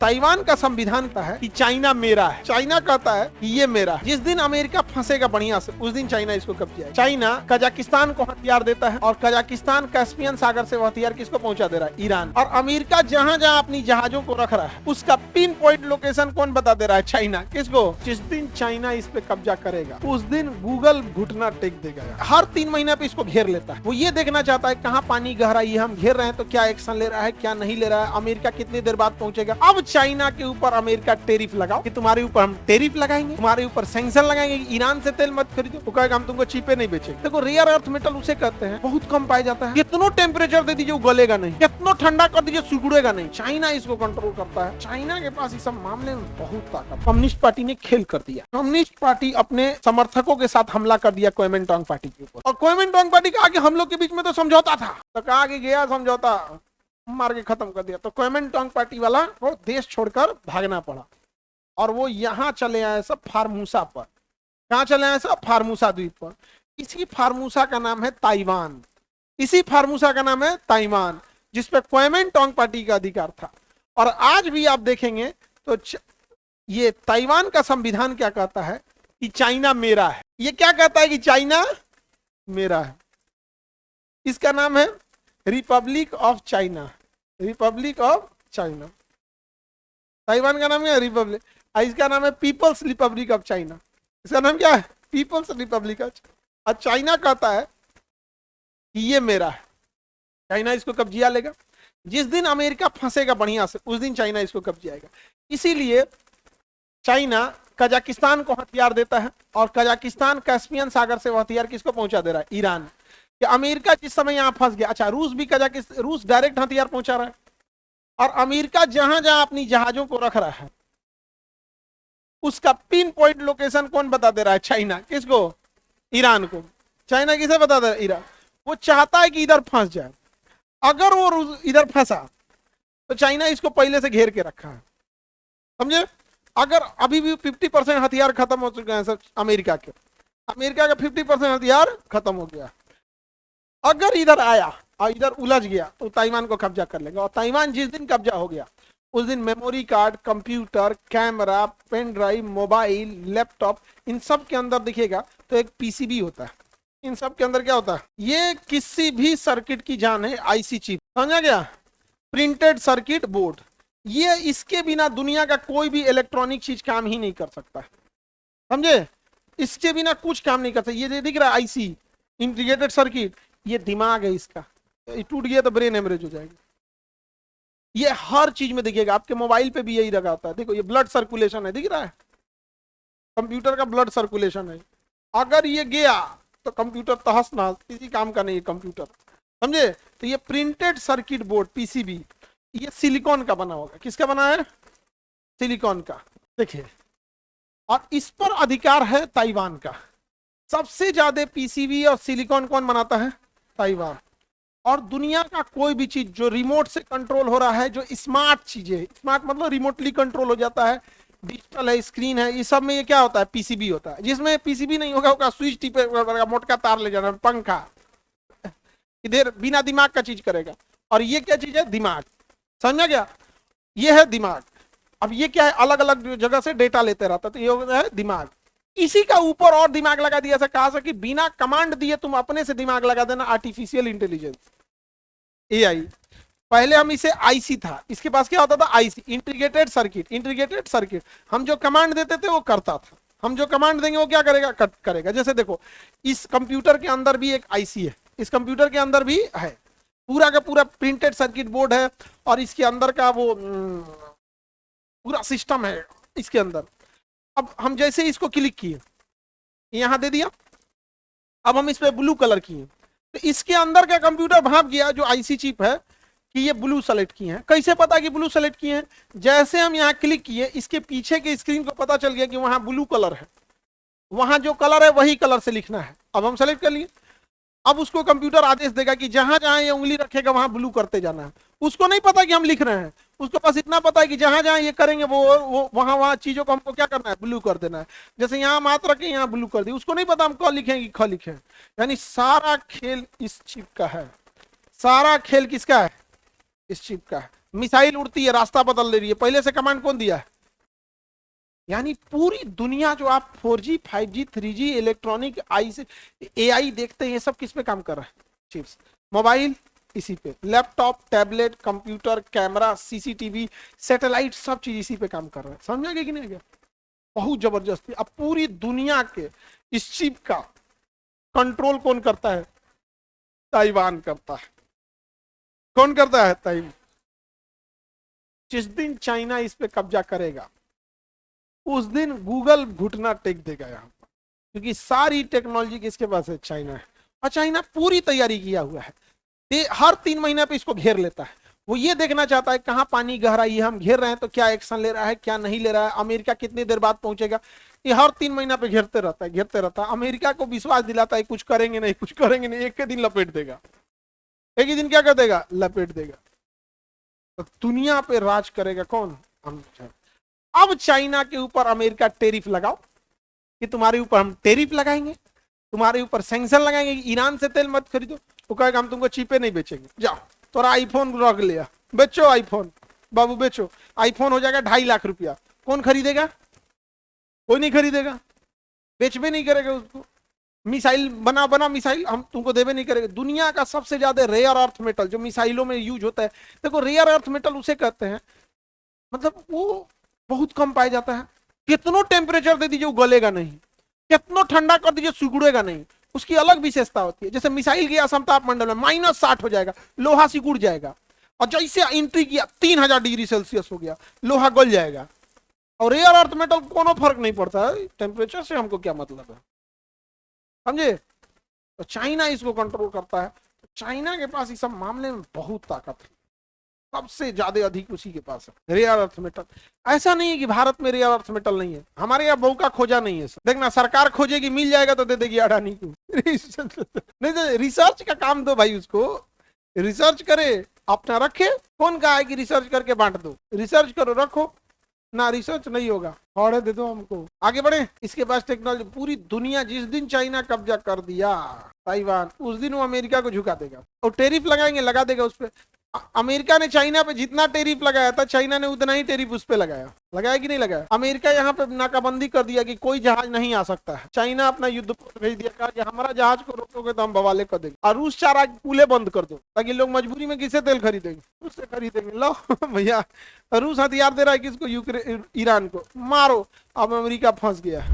Taiwan का संविधान कहता है कि चाइना मेरा है। चाइना कहता है कि ये मेरा है। जिस दिन अमेरिका फंसेगा बढ़िया से उस दिन चाइना इसको कब्जा है। चाइना कजाकिस्तान को हथियार देता है और कजाकिस्तान कैस्पियन सागर से वो हथियार किसको पहुंचा दे रहा है? ईरान। और अमेरिका जहां जहां अपनी जहाजों को रख रहा है उसका पिन पॉइंट लोकेशन कौन बता दे रहा है? चाइना। किसको? जिस दिन चाइना इस पे कब्जा करेगा उस दिन गूगल घुटना टेक देगा। हर 3 महीने पे इसको घेर लेता है। वो ये देखना चाहता है कहाँ पानी गहराई है, हम घेर रहे हैं तो क्या एक्शन ले रहा है, क्या नहीं ले रहा है, अमेरिका कितनी देर बाद पहुंचेगा। अब चाइना के ऊपर अमेरिका टेरिफ लगाओ कि तुम्हारे ऊपर हम टेरिफ लगाएंगे, तुम्हारे ऊपर सैंक्शन लगाएंगे, ईरान से तेल मत खरीदो। वो कहेगा हम तुमको चीपे नहीं बेचेंगे। देखो रेयर अर्थ मेटल उसे कहते हैं, बहुत कम पाया जाता है। कितनो टेम्परेचर दे दीजिए वो गलेगा नहीं, कितनो ठंडा कर दीजिए सुगड़ेगा नहीं। चाइना इसको कंट्रोल करता है। चाइना के पास इस सब मामले में बहुत ताकत। कम्युनिस्ट पार्टी ने खेल कर दिया। कम्युनिस्ट पार्टी अपने समर्थकों के साथ हमला कर दिया क्वेमेंटांग पार्टी के ऊपर। और क्वेमेंटांग पार्टी का आगे हम लोग के बीच में तो समझौता था, तो कहा कि गया समझौता, मार के खत्म कर दिया। तो क्वेमेंटांग पार्टी वाला को देश छोड़कर भागना पड़ा और वो यहाँ चले आए सब फार्मूसा पर। कहाँ चले आए सब? फार्मूसा द्वीप पर। इसी फार्मूसा का नाम है ताइवान। इसी फार्मूसा का नाम है ताइवान, जिसपे क्वेमेंटांग पार्टी का अधिकार था। और आज भी आप देखेंगे तो ये ताइवान का संविधान क्या कहता है कि चाइना मेरा है। ये क्या कहता है कि चाइना मेरा है। इसका नाम है Republic of China. Republic of China. Taiwan का नाम है रिपब्लिक, इसका नाम है पीपल्स रिपब्लिक ऑफ चाइना। इसका नाम क्या है? People's Republic of China. और चाइना कहता है कि ये मेरा है। चाइना इसको कब्जा लेगा। जिस दिन अमेरिका फंसेगा बढ़िया से उस दिन चाइना इसको कब्जाएगा। इसीलिए चाइना कजाकिस्तान को हथियार देता है और कजाकिस्तान कैस्पियन सागर से वो हथियार किसको पहुंचा दे रहा है? ईरान। कि अमेरिका जिस समय यहां फंस गया, अच्छा रूस भी रूस डायरेक्ट हथियार पहुंचा रहा है। और अमेरिका जहां जहां अपनी जहाजों को रख रहा है उसका पिन पॉइंट लोकेशन कौन बता दे रहा है? चाइना। किसको? ईरान को। चाइना किसे बता दे रहा है? ईरान। वो चाहता है कि इधर फंस जाए। अगर वो इधर फंसा तो चाइना इसको पहले से घेर के रखा है, समझे। अगर अभी भी 50% हथियार खत्म हो चुके हैं सर अमेरिका के, अमेरिका का 50% हथियार खत्म हो गया। अगर इधर आया और इधर उलझ गया तो ताइवान को कब्जा कर लेगा। और ताइवान जिस दिन कब्जा हो गया उस दिन memory card, computer, camera, pen drive, mobile, laptop, इन सब के अंदर दिखेगा तो एक पीसीबी होता है। इन सब के अंदर क्या होता है? ये किसी भी सर्किट की जान है, आईसी चिप, समझा गया? Printed circuit board. ये इसके बिना दुनिया का कोई भी इलेक्ट्रॉनिक चीज काम ही नहीं कर सकता, समझे। इसके बिना कुछ काम नहीं कर सकता। ये दिख रहा है आईसी, इंटीग्रेटेड सर्किट, ये दिमाग है इसका। टूट गया तो ब्रेन हेमरेज हो जाएगा। ये हर चीज में दिखेगा। आपके मोबाइल पे भी यही लगा होता है। देखो ये ब्लड सर्कुलेशन है, दिख रहा है? कंप्यूटर का ब्लड सर्कुलेशन है। अगर ये गया तो कंप्यूटर तहस नहस, किसी काम का नहीं है कंप्यूटर, समझे। तो ये प्रिंटेड सर्किट बोर्ड पीसीबी, ये सिलिकॉन का बना होगा। किसका बना है? सिलिकॉन का। देखिए, और इस पर अधिकार है ताइवान का। सबसे ज्यादा पीसीबी और सिलिकॉन कौन बनाता है? ताइवान। और दुनिया का कोई भी चीज जो रिमोट से कंट्रोल हो रहा है, जो स्मार्ट चीजें, स्मार्ट मतलब रिमोटली कंट्रोल हो जाता है, डिजिटल है, स्क्रीन है, ये सब में ये क्या होता है? पीसीबी होता है। जिसमें पीसीबी नहीं होगा उसका स्विच टिपे, मोटका तार ले जाना, पंखा, इधर बिना दिमाग का चीज करेगा। और ये क्या चीज है? दिमाग। समझा गया? ये है दिमाग। अब ये क्या है? अलग अलग जगह से डेटा लेते रहता है, तो ये होता है दिमाग। इसी का ऊपर और दिमाग लगा दिया, ऐसा कहा कि बिना कमांड दिए तुम अपने से दिमाग लगा देना, आर्टिफिशियल इंटेलिजेंस, एआई। पहले हम इसे आईसी था, इसके पास क्या होता था? IC, integrated circuit. Integrated circuit, हम जो कमांड देते थे वो करता था, हम जो कमांड देंगे वो क्या करेगा? करेगा। जैसे देखो इस कंप्यूटर के अंदर भी एक आईसी है, इस कंप्यूटर के अंदर भी है, पूरा का पूरा प्रिंटेड सर्किट बोर्ड है और इसके अंदर का वो पूरा सिस्टम है इसके अंदर। अब हम जैसे इसको क्लिक किए, यहां दे दिया, अब हम इस पे ब्लू कलर किए तो इसके अंदर का कंप्यूटर भाप गया जो आईसी चिप है कि ये ब्लू सेलेक्ट किए हैं। कैसे पता कि ब्लू सेलेक्ट किए हैं? जैसे हम यहाँ क्लिक किए, इसके पीछे के स्क्रीन को पता चल गया कि वहां ब्लू कलर है, वहां जो कलर है वही कलर से लिखना है। अब हम सेलेक्ट कर लिए। अब उसको कंप्यूटर आदेश देगा कि जहां जहां ये उंगली रखेगा वहां ब्लू करते जाना है। उसको नहीं पता कि हम लिख रहे हैं, उसके पास इतना पता है कि जहां जहां ये करेंगे वो वहां चीजों को हमको क्या करना है? ब्लू कर देना है। जैसे यहाँ मात्र रखे, यहाँ ब्लू कर दी। उसको नहीं पता हम क लिखें कि ख लिखें। यानी सारा खेल इस चिप का है। सारा खेल किसका है? इस चिप का है। मिसाइल उड़ती है, रास्ता बदल ले रही है, पहले से कमांड कौन दिया है? यानी पूरी दुनिया जो आप 4G 5G 3G इलेक्ट्रॉनिक आई से AI देखते हैं, ये सब किस पे काम कर रहा है? चिप्स। मोबाइल इसी पे, laptop, tablet, computer, camera, CCTV, satellite, सब चीज इसी पे काम कर रहा है। समझ आ गया कि नहीं गया? बहुत जबरदस्ती। अब पूरी दुनिया के इस चिप का कंट्रोल कौन करता है? ताइवान करता है। कौन करता है? ताइवान। जिस दिन चाइना इस पे कब्जा करेगा उस दिन गूगल घुटना टेक देगा यहाँ पर, क्योंकि सारी टेक्नोलॉजी किसके पास है? चाइना है। और चाइना पूरी तैयारी किया हुआ है, हर 3 महीने पे इसको घेर लेता है। वो ये देखना चाहता है कहाँ पानी गहराई है, हम घेर रहे हैं तो क्या एक्शन ले रहा है, क्या नहीं ले रहा है, अमेरिका कितनी देर बाद पहुंचेगा। ये हर 3 महीना पे घेरते रहता है, घेरते रहता है। अमेरिका को विश्वास दिलाता है कुछ करेंगे नहीं, कुछ करेंगे नहीं, एक के दिन लपेट देगा, एक ही दिन क्या कर देगा? लपेट देगा। तो दुनिया पे राज करेगा कौन? अब चाइना के ऊपर अमेरिका टेरिफ लगाओ कि तुम्हारे ऊपर हम टेरिफ लगाएंगे, तुम्हारे ऊपर सैंक्शन लगाएंगे, ईरान से तेल मत खरीदो। वो कहेगा हम तुमको चीपे नहीं बेचेंगे, जाओ तोरा आईफोन रख लिया, बेचो आईफोन, बाबू बेचो। आईफोन हो जाएगा 2.5 लाख रुपया, कौन खरीदेगा? कोई नहीं खरीदेगा, बेचबे नहीं करेगा उसको। मिसाइल बना बना मिसाइल हम तुमको देवे नहीं करेंगे। दुनिया का सबसे ज्यादा रेयर अर्थ मेटल जो मिसाइलों में यूज होता है, देखो रेयर अर्थ मेटल उसे कहते हैं, मतलब वो बहुत कम पाया जाता है। कितनो टेम्परेचर दे दीजिए वो गलेगा नहीं, कितनो ठंडा कर दीजिए सिकुड़ेगा नहीं, उसकी अलग विशेषता होती है। जैसे मिसाइल गया समताप मंडल में -60 हो जाएगा, लोहा सिकुड़ जाएगा। और जैसे एंट्री किया 3000 डिग्री सेल्सियस हो गया, लोहा गल जाएगा। और रेयर अर्थ मेटल कोनो फर्क नहीं पड़ता है, टेम्परेचर से हमको क्या मतलब है, समझे? तो चाइना इसको कंट्रोल करता है। चाइना के पास इस सब मामले में बहुत ताकत है, सबसे ज्यादा अधिक उसी के पास है रेयर अर्थ मेटल। ऐसा नहीं है कि भारत में रेयर अर्थ मेटल नहीं है, हमारे यहाँ बहु का खोजा नहीं है। देखना सरकार खोजेगी, मिल जाएगा तो दे देगी अडानी को। नहीं तो रिसर्च का काम दो भाई, उसको रिसर्च करे, अपना रखे। कौन कहा है कि रिसर्च करके बांट दो? रिसर्च करो, रखो ना, रिसर्च नहीं होगा, ऑर्डर दे दो हमको, आगे बढ़े। इसके पास टेक्नोलॉजी, पूरी दुनिया, जिस दिन चाइना कब्जा कर दिया ताइवान, उस दिन वो अमेरिका को झुका देगा और टेरिफ लगाएंगे, लगा देगा उस पर। अमेरिका ने चाइना पे जितना टेरिफ लगाया था, चाइना ने उतना ही टेरिफ उस पे लगाया। लगाया कि नहीं लगाया? अमेरिका यहाँ पे नाकाबंदी कर दिया कि कोई जहाज नहीं आ सकता है। चाइना अपना युद्धपोत भेज दिया, कहा कि हमारा जहाज को रोकोगे तो हम बवाले कर देंगे। और रूस 4 पुले बंद कर दो, ताकि लोग मजबूरी में किससे तेल खरीदेंगे? उससे खरीदेंगे। लो भैया, रूस हथियार दे रहा है किसको? यूक्रेन, ईरान को। मारो। अब अमेरिका फंस गया।